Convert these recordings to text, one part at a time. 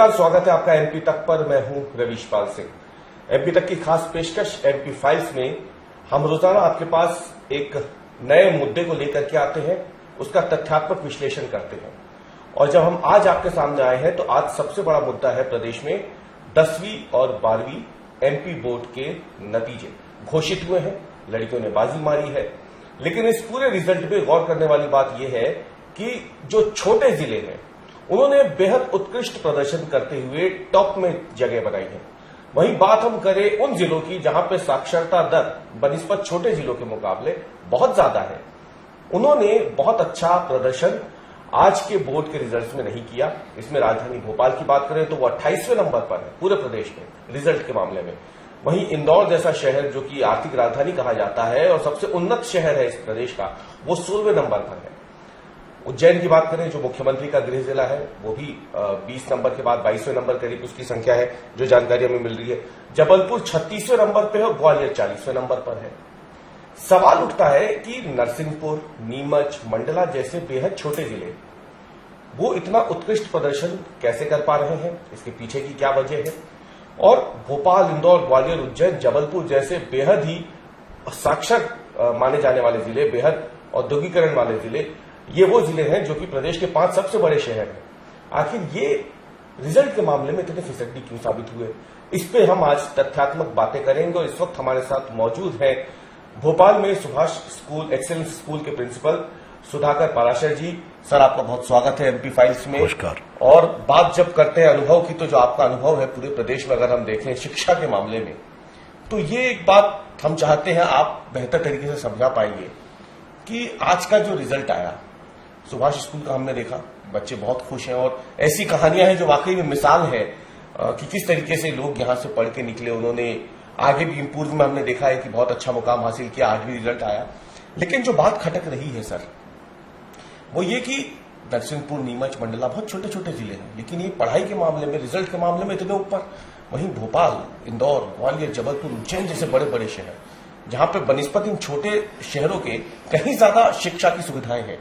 नमस्कार, स्वागत है आपका एमपी तक पर। मैं हूं रविशपाल सिंह। एमपी तक की खास पेशकश एमपी फाइल्स में हम रोजाना आपके पास एक नए मुद्दे को लेकर के आते हैं, उसका तथ्यात्मक विश्लेषण करते हैं। और जब हम आज आपके सामने आए हैं तो आज सबसे बड़ा मुद्दा है प्रदेश में 10वीं और 12वीं एमपी बोर्ड के नतीजे घोषित हुए हैं। लड़कियों ने बाजी मारी है, लेकिन इस पूरे रिजल्ट में गौर करने वाली बात यह है कि जो छोटे जिले हैं उन्होंने बेहद उत्कृष्ट प्रदर्शन करते हुए टॉप में जगह बनाई है। वहीं बात हम करें उन जिलों की जहां पे साक्षरता दर बनिस्बत छोटे जिलों के मुकाबले बहुत ज्यादा है, उन्होंने बहुत अच्छा प्रदर्शन आज के बोर्ड के रिजल्ट्स में नहीं किया। इसमें राजधानी भोपाल की बात करें तो वो 28वें नंबर पर है पूरे प्रदेश में रिजल्ट के मामले में। वहीं इंदौर जैसा शहर जो कि आर्थिक राजधानी कहा जाता है और सबसे उन्नत शहर है इस प्रदेश का, वो 16वें नंबर पर है। उज्जैन की बात करें जो मुख्यमंत्री का गृह जिला है, वो भी 20 नंबर के बाद 22वें नंबर करीब उसकी संख्या है जो जानकारी हमें मिल रही है। जबलपुर 36वें नंबर पर है और ग्वालियर 40वें नंबर पर है। सवाल उठता है कि नरसिंहपुर, नीमच, मंडला जैसे बेहद छोटे जिले वो इतना उत्कृष्ट प्रदर्शन कैसे कर पा रहे हैं, इसके पीछे की क्या वजह है। और भोपाल, इंदौर, ग्वालियर, उज्जैन, जबलपुर जैसे बेहद ही साक्षर माने जाने वाले जिले, बेहद औद्योगिकरण वाले जिले, ये वो जिले हैं जो कि प्रदेश के 5 सबसे बड़े शहर हैं। आखिर ये रिजल्ट के मामले में इतने फिसड्डी क्यों साबित हुए, इस पे हम आज तथ्यात्मक बातें करेंगे। और इस वक्त हमारे साथ मौजूद हैं भोपाल में सुभाष स्कूल, एक्सेलेंस स्कूल के प्रिंसिपल सुधाकर पाराशर जी। सर, आपका बहुत स्वागत है एमपी फाइल्स में। नमस्कार। और बात जब करते हैं अनुभव की, तो जो आपका अनुभव है पूरे प्रदेश में अगर हम देखें शिक्षा के मामले में, तो ये एक बात हम चाहते हैं आप बेहतर तरीके से समझा पाएंगे कि आज का जो रिजल्ट आया सुभाष स्कूल का, हमने देखा बच्चे बहुत खुश हैं और ऐसी कहानियां हैं जो वाकई में मिसाल है कि किस तरीके से लोग यहां से पढ़ के निकले। उन्होंने आगे भी पूर्व में हमने देखा है कि बहुत अच्छा मुकाम हासिल किया, आज भी रिजल्ट आया। लेकिन जो बात खटक रही है सर, वो ये कि नरसिंहपुर, नीमच, मंडला बहुत छोटे छोटे जिले हैं, लेकिन ये पढ़ाई के मामले में, रिजल्ट के मामले में इतने ऊपर। वहीं भोपाल, इंदौर, ग्वालियर, जबलपुर, उज्जैन जैसे बड़े बड़े शहर जहां पे बनिस्बत इन छोटे शहरों के कहीं ज्यादा शिक्षा की सुविधाएं हैं,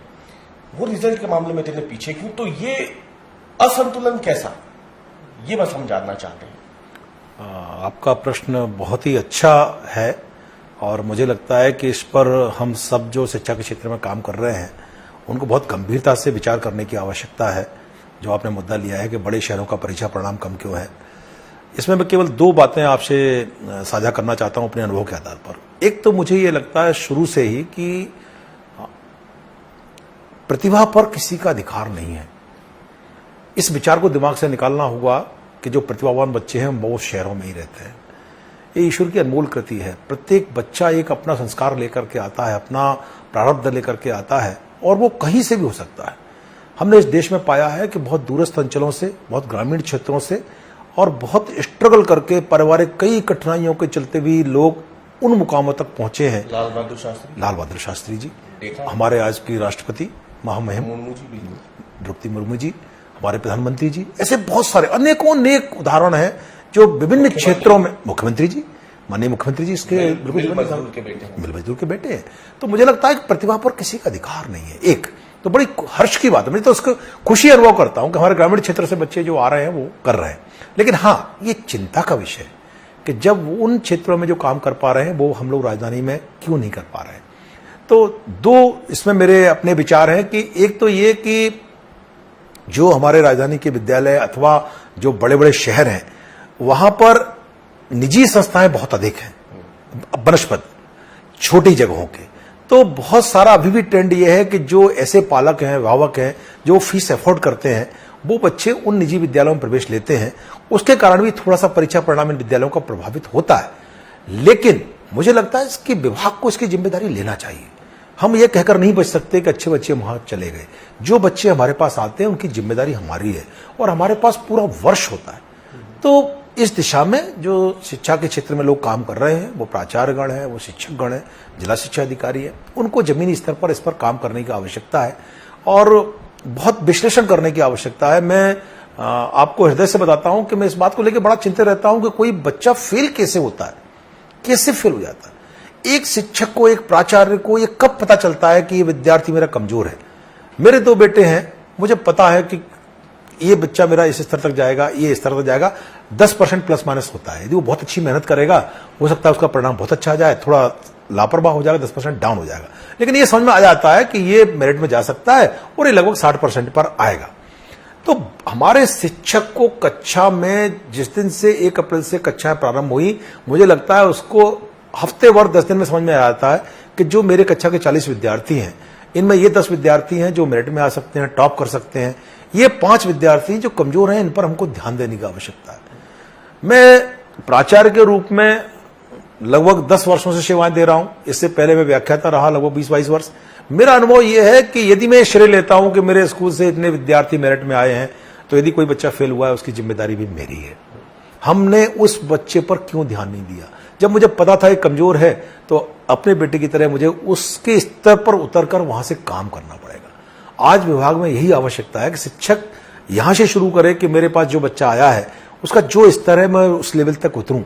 वो रिजल्ट के मामले में इतने पीछे क्यों? तो ये असंतुलन कैसा, ये बस हम जानना चाहते हैं। आपका प्रश्न बहुत ही अच्छा है और मुझे लगता है कि इस पर हम सब जो शिक्षा के क्षेत्र में काम कर रहे हैं उनको बहुत गंभीरता से विचार करने की आवश्यकता है। जो आपने मुद्दा लिया है कि बड़े शहरों का परीक्षा परिणाम कम क्यों है, इसमें मैं केवल 2 बातें आपसे साझा करना चाहता हूं अपने अनुभव के आधार पर। एक तो मुझे ये लगता है शुरू से ही कि प्रतिभा पर किसी का अधिकार नहीं है। इस विचार को दिमाग से निकालना होगा कि जो प्रतिभावान बच्चे हैं वो शहरों में ही रहते हैं। ये ईश्वर की अनमोल कृति है। प्रत्येक बच्चा एक अपना संस्कार लेकर के आता है, अपना प्रारब्ध लेकर के आता है और वो कहीं से भी हो सकता है। हमने इस देश में पाया है कि बहुत दूरस्थ अंचलों से, बहुत ग्रामीण क्षेत्रों से और बहुत स्ट्रगल करके पारिवारिक कई कठिनाइयों के चलते भी लोग उन मुकामों तक पहुंचे हैं। लाल बहादुर शास्त्री जी, हमारे आज की राष्ट्रपति महामहिम द्रौपदी मुर्मू जी, हमारे प्रधानमंत्री जी, ऐसे बहुत सारे अनेकों नेक उदाहरण हैं जो विभिन्न क्षेत्रों में, मुख्यमंत्री जी, माननीय मुख्यमंत्री जी इसके मिल मजदूर के बेटे हैं। तो मुझे लगता है कि प्रतिभा पर किसी का अधिकार नहीं है। एक तो बड़ी हर्ष की बात है, मैं तो उसको खुशी अनुभव करता हूं कि हमारे ग्रामीण क्षेत्र से बच्चे जो आ रहे हैं वो कर रहे हैं। लेकिन हाँ, ये चिंता का विषय है कि जब उन क्षेत्रों में जो काम कर पा रहे हैं वो हम लोग राजधानी में क्यों नहीं कर पा रहे हैं। तो 2 इसमें मेरे अपने विचार हैं कि एक तो ये कि जो हमारे राजधानी के विद्यालय अथवा जो बड़े बड़े शहर हैं वहां पर निजी संस्थाएं बहुत अधिक हैं बनस्पत छोटी जगहों के। तो बहुत सारा अभी भी ट्रेंड ये है कि जो ऐसे पालक हैं, अभिभावक हैं जो फीस अफोर्ड करते हैं, वो बच्चे उन निजी विद्यालयों में प्रवेश लेते हैं। उसके कारण भी थोड़ा सा परीक्षा परिणाम इन विद्यालयों का प्रभावित होता है। लेकिन मुझे लगता है इसकी विभाग को इसकी जिम्मेदारी लेना चाहिए। हम ये कहकर नहीं बच सकते कि अच्छे बच्चे वहां चले गए। जो बच्चे हमारे पास आते हैं उनकी जिम्मेदारी हमारी है और हमारे पास पूरा वर्ष होता है। तो इस दिशा में जो शिक्षा के क्षेत्र में लोग काम कर रहे हैं, वो प्राचार्यगण हैं, वो शिक्षकगण हैं, जिला शिक्षा अधिकारी हैं, उनको जमीनी स्तर पर इस पर काम करने की आवश्यकता है और बहुत विश्लेषण करने की आवश्यकता है। मैं आपको हृदय से बताता हूं कि मैं इस बात को लेकर बड़ा चिंतित रहता हूं कि कोई बच्चा फेल कैसे होता है, कैसे फेल हो जाता है। एक शिक्षक को, एक प्राचार्य को ये कब पता चलता है कि ये विद्यार्थी मेरा कमजोर है। मेरे 2 बेटे हैं, मुझे पता है कि ये बच्चा मेरा इस स्तर तक जाएगा, ये इस स्तर तक जाएगा, 10% प्लस माइनस होता है। यदि वो बहुत अच्छी मेहनत करेगा, हो सकता है उसका परिणाम बहुत अच्छा आ जाए, थोड़ा लापरवाह हो जाएगा, 10% डाउन हो जाएगा। लेकिन ये समझ में आ जाता है कि ये मेरिट में जा सकता है और ये लगभग 60% पर आएगा। तो हमारे शिक्षक को कक्षा में जिस दिन से 1 अप्रैल से कक्षाएं प्रारंभ हुई, मुझे लगता है उसको हफ्ते भर 10 दिन में समझ में आ जाता है कि जो मेरे कक्षा के 40 विद्यार्थी हैं, इनमें ये 10 विद्यार्थी हैं जो मेरिट में आ सकते हैं, टॉप कर सकते हैं। ये 5 विद्यार्थी जो कमजोर हैं, इन पर हमको ध्यान देने की आवश्यकता है। मैं प्राचार्य के रूप में लगभग 10 वर्षों से सेवाएं दे रहा हूं। इससे पहले मैं व्याख्याता रहा लगभग 20-22 वर्ष। मेरा अनुभव यह है कि यदि मैं श्रेय लेता हूं कि मेरे स्कूल से इतने विद्यार्थी मेरिट में आए हैं, तो यदि कोई बच्चा फेल हुआ है, उसकी जिम्मेदारी भी मेरी है। हमने उस बच्चे पर क्यों ध्यान नहीं दिया? जब मुझे पता था कि कमजोर है, तो अपने बेटे की तरह मुझे उसके स्तर पर उतरकर वहां से काम करना पड़ेगा। आज विभाग में यही आवश्यकता है कि शिक्षक यहां से शुरू करे कि मेरे पास जो बच्चा आया है, उसका जो स्तर है, मैं उस लेवल तक उतरूं।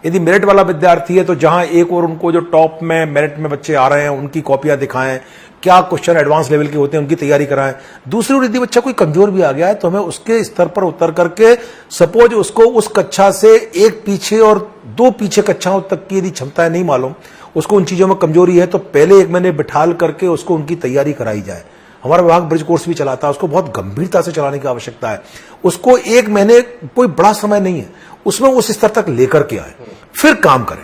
यदि मेरिट वाला विद्यार्थी है, तो जहां एक और उनको जो टॉप में मेरिट में बच्चे आ रहे हैं, उनकी कॉपियां दिखाएं, क्या क्वेश्चन एडवांस लेवल के होते हैं, उनकी तैयारी कराएं। दूसरी ओर यदि बच्चा कोई कमजोर भी आ गया है, तो हमें उसके स्तर पर उतर करके, सपोज उसको उस कक्षा से एक पीछे और 2 पीछे कक्षाओं तक की यदि क्षमताएं नहीं मालूम, उसको उन चीजों में कमजोरी है, तो पहले 1 महीने बिठाल करके उसको उनकी तैयारी कराई जाए। हमारा विभाग ब्रिज कोर्स भी चलाता है, उसको बहुत गंभीरता से चलाने की आवश्यकता है। उसको 1 महीने कोई बड़ा समय नहीं है, उसमें उस स्तर तक लेकर के आए, फिर काम करें।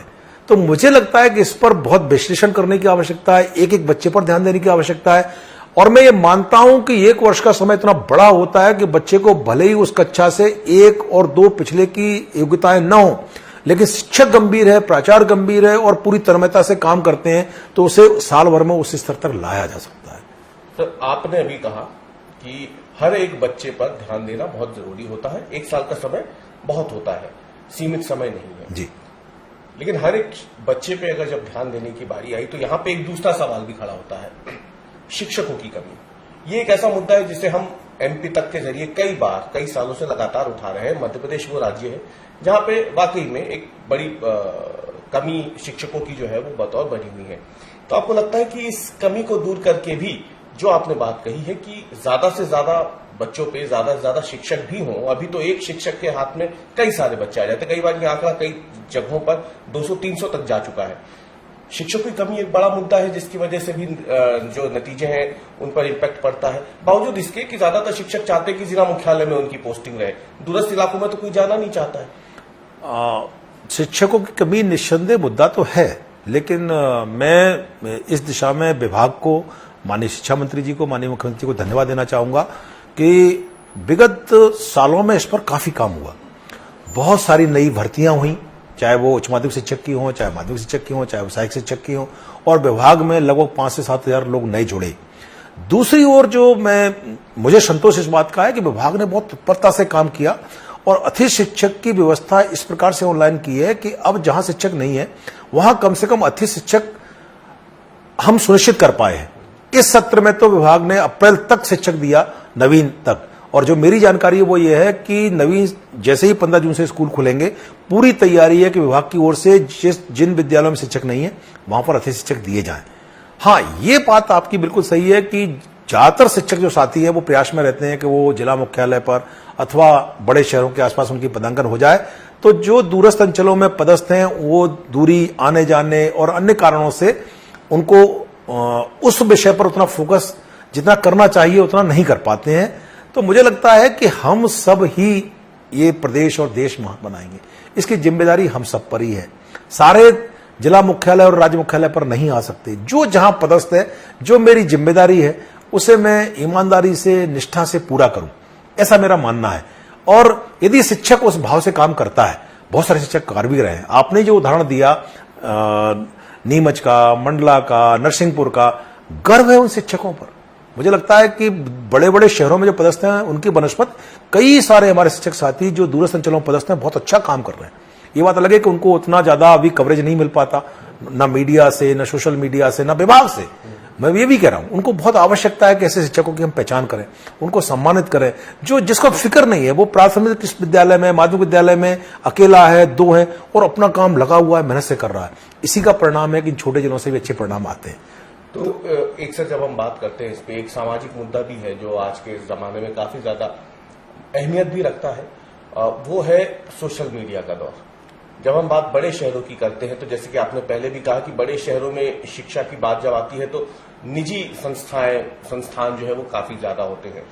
तो मुझे लगता है कि इस पर बहुत विश्लेषण करने की आवश्यकता है, एक एक बच्चे पर ध्यान देने की आवश्यकता है। और मैं ये मानता हूं कि 1 वर्ष का समय इतना बड़ा होता है कि बच्चे को भले ही उस कक्षा से 1 और 2 पिछले की योग्यताएं न हो, लेकिन शिक्षक गंभीर है, प्राचार्य गंभीर है और पूरी तन्मयता से काम करते हैं, तो उसे साल भर में उस स्तर तक लाया जा सकता है। तो आपने अभी कहा कि हर एक बच्चे पर ध्यान देना बहुत जरूरी होता है। 1 साल का समय बहुत होता है, सीमित समय नहीं है जी। लेकिन हर एक बच्चे पे अगर जब ध्यान देने की बारी आई, तो यहां पे एक दूसरा सवाल भी खड़ा होता है, शिक्षकों की कमी। ये एक ऐसा मुद्दा है जिसे हम एमपी तक के जरिए कई सालों से लगातार उठा रहे हैं। मध्य प्रदेश वो राज्य है जहां पे वाकई में एक बड़ी कमी शिक्षकों की जो है वो बतौर बनी हुई है। तो आपको लगता है कि इस कमी को दूर करके भी, जो आपने बात कही है कि ज्यादा से ज्यादा बच्चों पे ज्यादा से ज्यादा शिक्षक भी हों, अभी तो एक शिक्षक के हाथ में कई सारे बच्चे आ जाते हैं। कई बार ये आंकड़ा कई जगहों पर 200-300 तक जा चुका है। शिक्षकों की कमी एक बड़ा मुद्दा है, जिसकी वजह से भी जो नतीजे हैं उन पर इम्पैक्ट पड़ता है। बावजूद इसके कि ज्यादातर शिक्षक चाहते हैं कि जिला मुख्यालय में उनकी पोस्टिंग रहे, दूरस्थ इलाकों में तो कोई जाना नहीं चाहता है। शिक्षकों की कमी निस्संदेह मुद्दा तो है, लेकिन मैं इस दिशा में विभाग को, माननीय शिक्षा मंत्री जी को, माननीय मुख्यमंत्री को धन्यवाद देना चाहूंगा कि विगत सालों में इस पर काफी काम हुआ। बहुत सारी नई भर्तियां हुई, चाहे वो उच्च माध्यमिक शिक्षक की हो, चाहे माध्यमिक शिक्षक की हो, चाहे व्यावसायिक शिक्षक की हो, और विभाग में लगभग 5 से 7 हजार लोग नए जुड़े। दूसरी ओर जो मुझे संतोष इस बात का है कि विभाग ने बहुत तत्परता से काम किया और अतिथि शिक्षक की व्यवस्था इस प्रकार से ऑनलाइन की है कि अब जहां शिक्षक नहीं है, वहां कम से कम अतिथि शिक्षक हम सुनिश्चित कर पाए हैं। इस सत्र में तो विभाग ने अप्रैल तक शिक्षक दिया, नवीन तक। और जो मेरी जानकारी है वो ये है कि नवीन जैसे ही 15 जून से स्कूल खुलेंगे, पूरी तैयारी है कि विभाग की ओर से जिन विद्यालयों में शिक्षक नहीं है, वहां पर अतिथि शिक्षक दिए जाएं। हाँ, ये बात आपकी बिल्कुल सही है कि ज्यादातर शिक्षक जो साथी हैं वो प्रयास में रहते हैं कि वो जिला मुख्यालय पर अथवा बड़े शहरों के आसपास उनकी पदांकन हो जाए। तो जो दूरस्थ अंचलों में पदस्थ हैं, वो दूरी, आने जाने और अन्य कारणों से उनको उस विषय पर उतना फोकस जितना करना चाहिए उतना नहीं कर पाते हैं। तो मुझे लगता है कि हम सब ही ये प्रदेश और देश महान बनाएंगे, इसकी जिम्मेदारी हम सब पर ही है। सारे जिला मुख्यालय और राज्य मुख्यालय पर नहीं आ सकते। जो जहां पदस्थ है, जो मेरी जिम्मेदारी है, उसे मैं ईमानदारी से, निष्ठा से पूरा करूं, ऐसा मेरा मानना है। और यदि शिक्षक उस भाव से काम करता है, बहुत सारे शिक्षक कर भी रहे हैं। आपने जो उदाहरण दिया नीमच का, मंडला का, नरसिंहपुर का, गर्व है उन शिक्षकों पर। मुझे लगता है कि बड़े बड़े शहरों में जो पदस्थ हैं, उनकी बनस्पत कई सारे हमारे शिक्षक साथी जो दूरस्थ अंचलों में पदस्थ हैं, बहुत अच्छा काम कर रहे हैं। ये बात अलग है कि उनको उतना ज्यादा अभी कवरेज नहीं मिल पाता, ना मीडिया से, ना सोशल मीडिया से, ना विभाग से। मैं ये भी कह रहा हूं, उनको बहुत आवश्यकता है कि ऐसे शिक्षकों की हम पहचान करें, उनको सम्मानित करें। जो जिसको फिक्र नहीं है, वो प्राथमिक विद्यालय में, माध्यमिक विद्यालय में अकेला है, 2 है और अपना काम लगा हुआ है, मेहनत से कर रहा है। इसी का परिणाम है कि इन छोटे जिलों से भी अच्छे परिणाम आते हैं। तो एक सर, जब हम बात करते हैं इस पे, एक सामाजिक मुद्दा भी है जो आज के जमाने में काफी ज्यादा अहमियत भी रखता है, वो है सोशल मीडिया का दौर। जब हम बात बड़े शहरों की करते हैं तो जैसे कि आपने पहले भी कहा कि बड़े शहरों में शिक्षा की बात जब आती है तो निजी संस्थान जो है वो काफी ज्यादा होते हैं।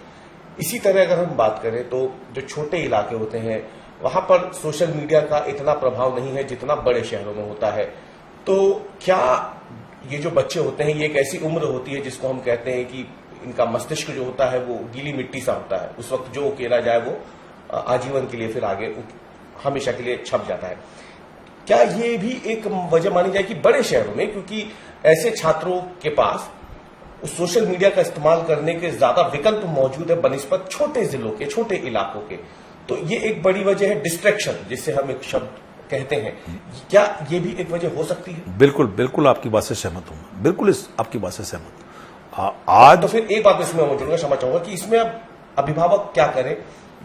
इसी तरह अगर हम बात करें तो जो छोटे इलाके होते हैं वहां पर सोशल मीडिया का इतना प्रभाव नहीं है जितना बड़े शहरों में होता है। तो क्या ये जो बच्चे होते हैं ये एक ऐसी उम्र होती है जिसको हम कहते हैं कि इनका मस्तिष्क जो होता है वो गीली मिट्टी सा होता है, उस वक्त जो उकेरा जाए वो आजीवन के लिए फिर आगे हमेशा के लिए छप जाता है। क्या ये भी एक वजह मानी जाए कि बड़े शहरों में, क्योंकि ऐसे छात्रों के पास उस सोशल मीडिया का इस्तेमाल करने के ज्यादा विकल्प मौजूद है बनिस्बत छोटे जिलों के, छोटे इलाकों के, तो ये एक बड़ी वजह है डिस्ट्रैक्शन, जिससे हम एक शब्द कहते हैं। क्या ये भी एक वजह हो सकती है? बिल्कुल बिल्कुल आपकी बात से सहमत हूं, बिल्कुल आपकी बात से सहमत हूं। आज तो फिर एक बात इसमें मैं जोड़ूंगा, क्षमा चाहूंगा कि इसमें अब अभिभावक क्या करें,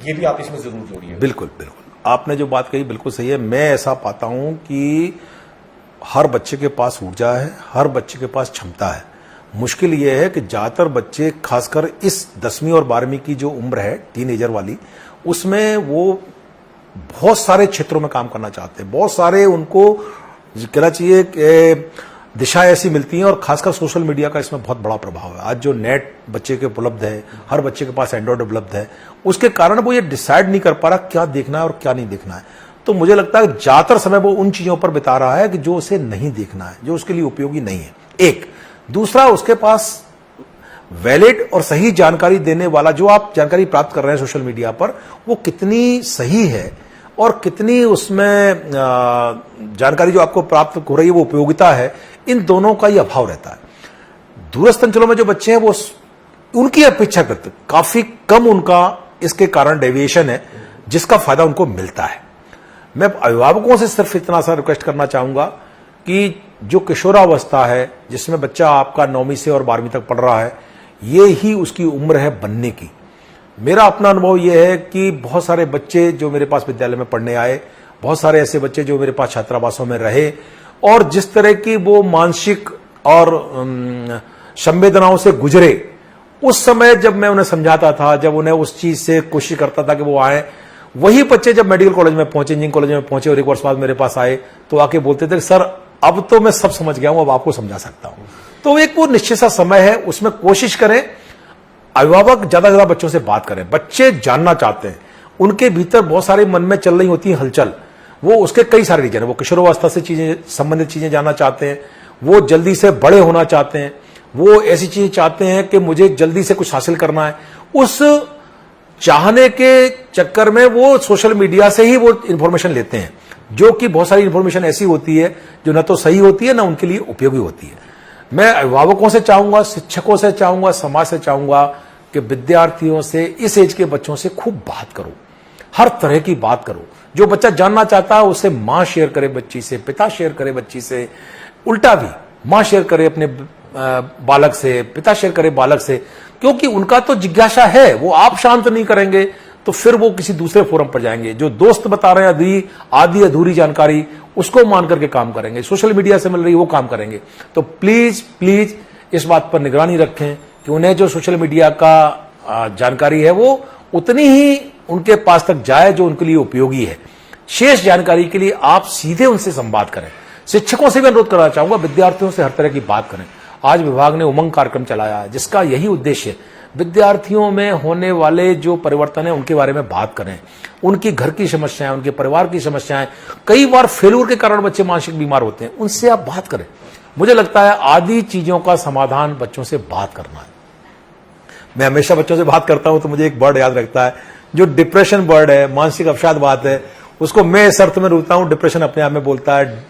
ये भी आप इसमें जरूर जोड़िए। बिल्कुल बिल्कुल आपने जो बात कही बिल्कुल सही है। मैं ऐसा पाता हूं कि हर बच्चे के पास ऊर्जा है, हर बच्चे के पास क्षमता है। मुश्किल यह है कि ज्यादातर बच्चे, खासकर इस 10वीं और 12वीं की जो उम्र है टीनेजर वाली, उसमें वो बहुत सारे क्षेत्रों में काम करना चाहते हैं, बहुत सारे उनको कहना चाहिए कि दिशा ऐसी मिलती है, और खासकर सोशल मीडिया का इसमें बहुत बड़ा प्रभाव है। आज जो नेट बच्चे के उपलब्ध है, हर बच्चे के पास एंड्रॉइड उपलब्ध है, उसके कारण वो ये डिसाइड नहीं कर पा रहा क्या देखना है और क्या नहीं देखना है। तो मुझे लगता है ज्यादातर समय वो उन चीजों पर बिता रहा है कि जो उसे नहीं देखना है, जो उसके लिए उपयोगी नहीं है। एक दूसरा, उसके पास वैलिड और सही जानकारी देने वाला जो आप जानकारी प्राप्त कर रहे हैं सोशल मीडिया पर, वो कितनी सही है और कितनी उसमें जानकारी जो आपको प्राप्त हो रही है वो उपयोगिता है, इन दोनों का ही अभाव रहता है। दूरस्थ अंचलों में जो बच्चे हैं वो उनकी अपेक्षाकृत काफी कम उनका इसके कारण डेविएशन है, जिसका फायदा उनको मिलता है। मैं अभिभावकों से सिर्फ इतना सा रिक्वेस्ट करना चाहूंगा कि जो किशोरावस्था है, जिसमें बच्चा आपका 9वीं से और 12वीं तक पढ़ रहा है, ये ही उसकी उम्र है बनने की। मेरा अपना अनुभव यह है कि बहुत सारे बच्चे जो मेरे पास विद्यालय में पढ़ने आए, बहुत सारे ऐसे बच्चे जो मेरे पास छात्रावासों में रहे, और जिस तरह की वो मानसिक और संवेदनाओं से गुजरे, उस समय जब मैं उन्हें समझाता था, जब उन्हें उस चीज से कोशिश करता था कि वो आए, वही बच्चे जब मेडिकल कॉलेज में पहुंचे, इंजीनियरिंग कॉलेज में पहुंचे और एक वर्ष बाद मेरे पास आए, तो आके बोलते थे सर अब तो मैं सब समझ गया हूं, अब आपको समझा सकता हूं। तो एक वो निश्चित सा समय है, उसमें कोशिश करें अभिभावक ज्यादा से ज्यादा बच्चों से बात करें। बच्चे जानना चाहते हैं, उनके भीतर बहुत सारे मन में चल रही होती है हलचल, वो उसके कई सारे रीजन है। वो किशोरावस्था से चीजें संबंधित चीजें जानना चाहते हैं, वो जल्दी से बड़े होना चाहते हैं, वो ऐसी चीजें चाहते हैं कि मुझे जल्दी से कुछ हासिल करना है। उस चाहने के चक्कर में वो सोशल मीडिया से ही वो इंफॉर्मेशन लेते हैं, जो कि बहुत सारी इंफॉर्मेशन ऐसी होती है जो न तो सही होती है न उनके लिए उपयोगी होती है। मैं अभिभावकों से चाहूंगा, शिक्षकों से चाहूंगा, समाज से चाहूंगा कि विद्यार्थियों से, इस एज के बच्चों से खूब बात करो, हर तरह की बात करो। जो बच्चा जानना चाहता है उसे मां शेयर करे बच्ची से, पिता शेयर करे बच्ची से, उल्टा भी मां शेयर करे अपने बालक से, पिता शेयर करे बालक से, क्योंकि उनका तो जिज्ञासा है। वो आप शांत नहीं करेंगे तो फिर वो किसी दूसरे फोरम पर जाएंगे, जो दोस्त बता रहे हैं आधी अधूरी जानकारी, उसको मान करके काम करेंगे, सोशल मीडिया से मिल रही वो काम करेंगे। तो प्लीज प्लीज इस बात पर निगरानी रखें कि उन्हें जो सोशल मीडिया का जानकारी है वो उतनी ही उनके पास तक जाए जो उनके लिए उपयोगी है। शेष जानकारी के लिए आप सीधे उनसे संवाद करें। शिक्षकों से भी अनुरोध करना चाहूंगा, विद्यार्थियों से हर तरह की बात करें। आज विभाग ने उमंग कार्यक्रम चलाया है, जिसका यही उद्देश्य है, विद्यार्थियों में होने वाले जो परिवर्तन है उनके बारे में बात करें, उनकी घर की समस्याएं, उनके परिवार की समस्याएं, कई बार फेल्यूर के कारण बच्चे मानसिक बीमार होते हैं, उनसे आप बात करें। मुझे लगता है आदि चीजों का समाधान बच्चों से बात करना है। मैं हमेशा बच्चों से बात करता हूं तो मुझे एक वर्ड याद रखता है, जो डिप्रेशन वर्ड है, मानसिक अवसाद बात है, उसको मैं इस अर्थ में रोकता हूं, डिप्रेशन अपने आप में बोलता है,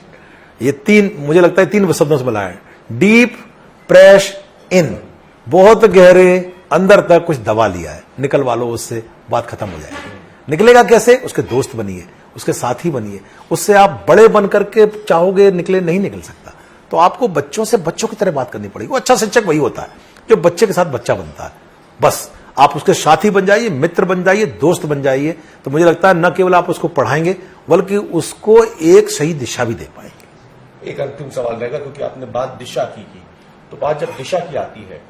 ये मुझे लगता है 3 शब्दों से बनाया है, डीप प्रेश इन, बहुत गहरे अंदर तक कुछ दबा लिया है, निकलवा लो उससे, बात खत्म हो जाएगी। निकलेगा कैसे? उसके दोस्त बनिए, उसके साथी बनिए, उससे आप बड़े बन करके चाहोगे निकले, नहीं निकल सकता। तो आपको बच्चों से बच्चों की तरह बात करनी पड़ेगी। वो अच्छा शिक्षक वही होता है जो बच्चे के साथ बच्चा बनता है। बस आप उसके साथी बन जाइए, मित्र बन जाइए, दोस्त बन जाइए, तो मुझे लगता है न केवल आप उसको पढ़ाएंगे बल्कि उसको एक सही दिशा भी दे पाएंगे। एक अंतिम सवाल रहेगा, क्योंकि आपने बात दिशा की, तो बात जब दिशा की आती है,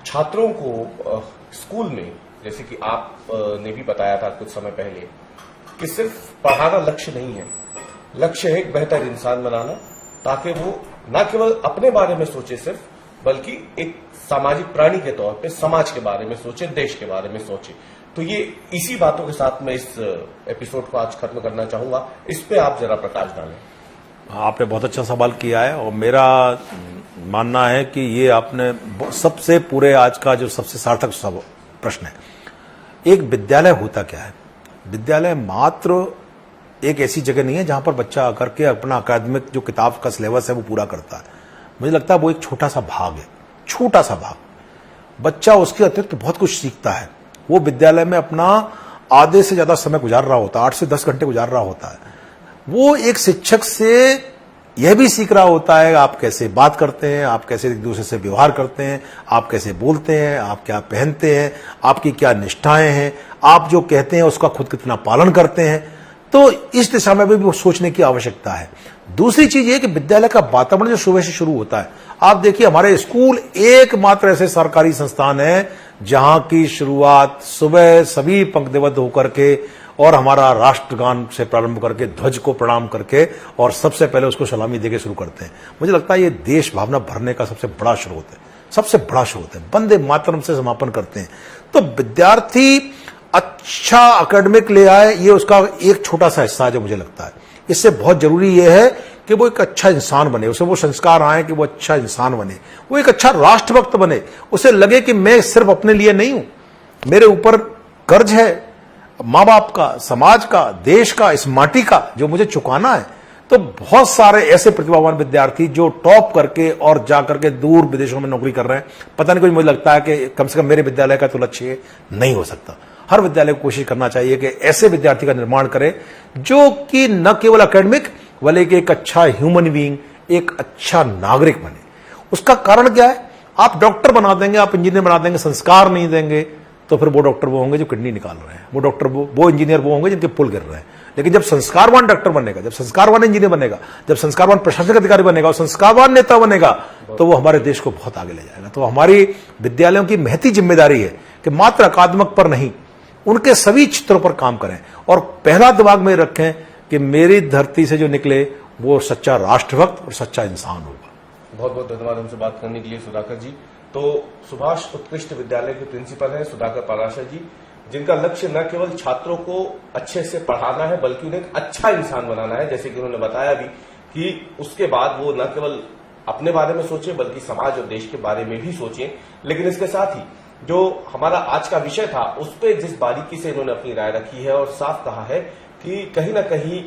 छात्रों को स्कूल में जैसे कि आप ने भी बताया था कुछ समय पहले कि सिर्फ पढ़ाना लक्ष्य नहीं है, लक्ष्य है एक बेहतर इंसान बनाना, ताकि वो न केवल अपने बारे में सोचे सिर्फ, बल्कि एक सामाजिक प्राणी के तौर पे समाज के बारे में सोचे, देश के बारे में सोचे। तो ये इसी बातों के साथ मैं इस एपिसोड को आज खत्म करना चाहूंगा। इस पे आप जरा प्रकाश डालें। आपने बहुत अच्छा सवाल किया है और मेरा मानना है कि ये आपने सबसे पूरे आज का जो सबसे सार्थक प्रश्न है। एक विद्यालय होता क्या है? विद्यालय मात्र एक ऐसी जगह नहीं है जहां पर बच्चा आकर के अपना अकादमिक जो किताब का सिलेबस है वो पूरा करता है। मुझे लगता है वो एक छोटा सा भाग है, छोटा सा भाग। बच्चा उसके अतिरिक्त बहुत कुछ सीखता है। वो विद्यालय में अपना आधे से ज्यादा समय गुजार रहा होता है, 8 से 10 घंटे गुजार रहा होता है। वो एक शिक्षक से यह भी सीख रहा होता है आप कैसे बात करते हैं, आप कैसे एक दूसरे से व्यवहार करते हैं, आप कैसे बोलते हैं, आप क्या पहनते हैं, आपकी क्या निष्ठाएं हैं, आप जो कहते हैं उसका खुद कितना पालन करते हैं। तो इस दिशा में भी वो सोचने की आवश्यकता है। दूसरी चीज ये कि विद्यालय का वातावरण जो सुबह से शुरू होता है। आप देखिए हमारे स्कूल एकमात्र ऐसे सरकारी संस्थान है जहां की शुरुआत सुबह सभी पंक्तिबद्ध होकर के और हमारा राष्ट्रगान से प्रारंभ करके ध्वज को प्रणाम करके और सबसे पहले उसको सलामी देके शुरू करते हैं। मुझे लगता है ये देश भावना भरने का सबसे बड़ा स्रोत है, सबसे बड़ा स्रोत है। वंदे मातरम से समापन करते हैं। तो विद्यार्थी अच्छा एकेडमिक ले आए, ये उसका एक छोटा सा हिस्सा है जो मुझे लगता है। इससे बहुत जरूरी यह है कि वो एक अच्छा इंसान बने, उसे वो संस्कार आए कि वो अच्छा इंसान बने, वो एक अच्छा राष्ट्रभक्त बने। उसे लगे कि मैं सिर्फ अपने लिए नहीं हूं, मेरे ऊपर कर्ज है मां बाप का, समाज का, देश का, इस माटी का जो मुझे चुकाना है। तो बहुत सारे ऐसे प्रतिभावान विद्यार्थी जो टॉप करके और जाकर के दूर विदेशों में नौकरी कर रहे हैं। पता नहीं, कुछ मुझे लगता है कि कम से कम मेरे विद्यालय का तो लक्ष्य नहीं हो सकता। हर विद्यालय को कोशिश करना चाहिए कि ऐसे विद्यार्थी का निर्माण करे जो कि न केवल एकेडमिक बल्कि एक अच्छा ह्यूमन बीइंग, एक अच्छा नागरिक बने। उसका कारण क्या है? आप डॉक्टर बना देंगे, आप इंजीनियर बना देंगे, संस्कार नहीं देंगे तो फिर वो डॉक्टर वो होंगे जो किडनी निकाल रहे हैं, वो डॉक्टर वो इंजीनियर वो होंगे जिनके पुल गिर रहे हैं। लेकिन जब संस्कारवान डॉक्टर बनेगा, जब संस्कारवान इंजीनियर बनेगा, जब संस्कारवान प्रशासनिक अधिकारी बनेगा और संस्कारवान नेता बनेगा, तो वो हमारे देश को बहुत आगे ले जाएगा। तो हमारी विद्यालयों की महती जिम्मेदारी है कि मात्र अकादमिक पर नहीं, उनके सभी क्षेत्रों पर काम करें और पहला दिमाग में रखें कि मेरी धरती से जो निकले वो सच्चा राष्ट्रभक्त और सच्चा इंसान होगा। बहुत बहुत धन्यवाद हमसे बात करने के लिए सुधाकर जी। तो सुभाष उत्कृष्ट विद्यालय के प्रिंसिपल हैं सुधाकर पाराशर जी, जिनका लक्ष्य न केवल छात्रों को अच्छे से पढ़ाना है बल्कि उन्हें एक अच्छा इंसान बनाना है। जैसे कि उन्होंने बताया भी कि उसके बाद वो न केवल अपने बारे में सोचे बल्कि समाज और देश के बारे में भी सोचें। लेकिन इसके साथ ही जो हमारा आज का विषय था उस पर जिस बारीकी से इन्होंने अपनी राय रखी है और साफ कहा है कि कहीं ना कहीं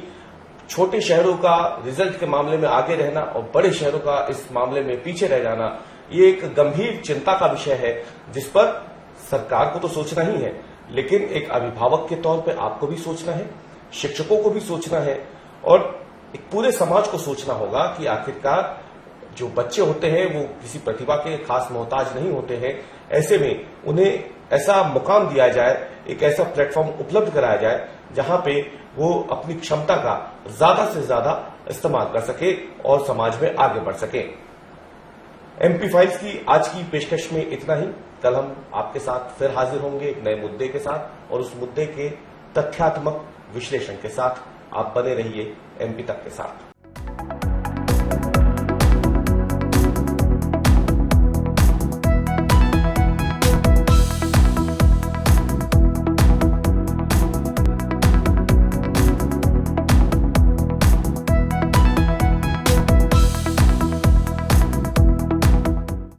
छोटे शहरों का रिजल्ट के मामले में आगे रहना और बड़े शहरों का इस मामले में पीछे रह जाना, ये एक गंभीर चिंता का विषय है जिस पर सरकार को तो सोचना ही है, लेकिन एक अभिभावक के तौर पे आपको भी सोचना है, शिक्षकों को भी सोचना है और एक पूरे समाज को सोचना होगा कि आखिरकार जो बच्चे होते हैं वो किसी प्रतिभा के खास मोहताज नहीं होते हैं। ऐसे में उन्हें ऐसा मुकाम दिया जाए, एक ऐसा प्लेटफॉर्म उपलब्ध कराया जाए जहां पे वो अपनी क्षमता का ज्यादा से ज्यादा इस्तेमाल कर सके और समाज में आगे बढ़ सके। एमपी फाइल्स की आज की पेशकश में इतना ही। कल हम आपके साथ फिर हाजिर होंगे एक नए मुद्दे के साथ और उस मुद्दे के तथ्यात्मक विश्लेषण के साथ। आप बने रहिए एमपी तक के साथ।